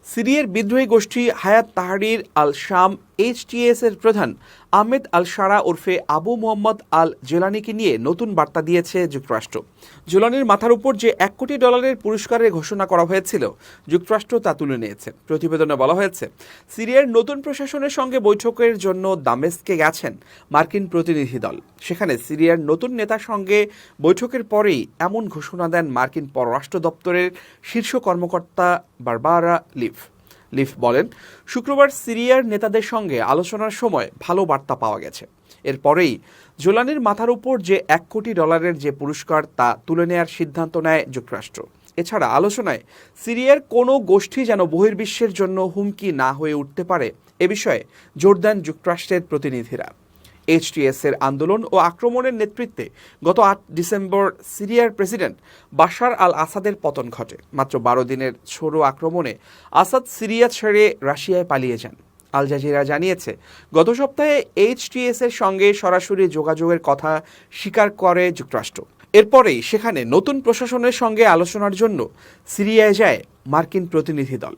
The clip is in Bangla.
সিরিয়ার বিদ্রোহী গোষ্ঠী হায়াত তাহরির আল শাম এইচটিএস এর প্রধান আহমেদ আল শারা ওরফে আবু মোহাম্মদ আল জেলানিকে নিয়ে নতুন বার্তা দিয়েছে যুক্তরাষ্ট্র। জেলানির মাথার উপর যে $1 কোটি পুরস্কারের ঘোষণা করা হয়েছিল, যুক্তরাষ্ট্র তা তুলে নিয়েছে। প্রতিবেদনে বলা হয়েছে, সিরিয়ার নতুন প্রশাসনের সঙ্গে বৈঠকের জন্য দামেস্কে গেছেন মার্কিন প্রতিনিধি দল। সেখানে সিরিয়ার নতুন নেতার সঙ্গে বৈঠকের পরেই এমন ঘোষণা দেন মার্কিন পররাষ্ট্র দপ্তরের শীর্ষ কর্মকর্তা বারবারা লিফ বলেন, শুক্রবার সিরিয়ার নেতাদের সঙ্গে আলোচনার সময় ভালো বার্তা পাওয়া গেছে। এরপরেই জোলানির মাথার উপর যে $1 কোটি যে পুরস্কার তা তুলে নেয়ার সিদ্ধান্ত নেয় যুক্তরাষ্ট্র। এছাড়া আলোচনায় সিরিয়ার কোনো গোষ্ঠী যেন বহির্বিশ্বের জন্য হুমকি না হয়ে উঠতে পারে এ বিষয়ে জোর দেন যুক্তরাষ্ট্রের প্রতিনিধিরা। এইচটিএস এর আন্দোলন ও আক্রমণের নেতৃত্বে গত 8 ডিসেম্বর সিরিয়ার প্রেসিডেন্ট বাশার আল আসাদের পতন ঘটে। মাত্র 12 দিনের ছোড়ো আক্রমণে আসাদ সিরিয়া ছেড়ে রাশিয়ায় পালিয়ে যান। আল জাজিরা জানিয়েছে, গত সপ্তাহে এইচটিএস এর সঙ্গে সরাসরি যোগাযোগের কথা স্বীকার করে যুক্তরাষ্ট্র। এরপরেই সেখানে নতুন প্রশাসনের সঙ্গে আলোচনার জন্য সিরিয়ায় যায় মার্কিন প্রতিনিধি দল।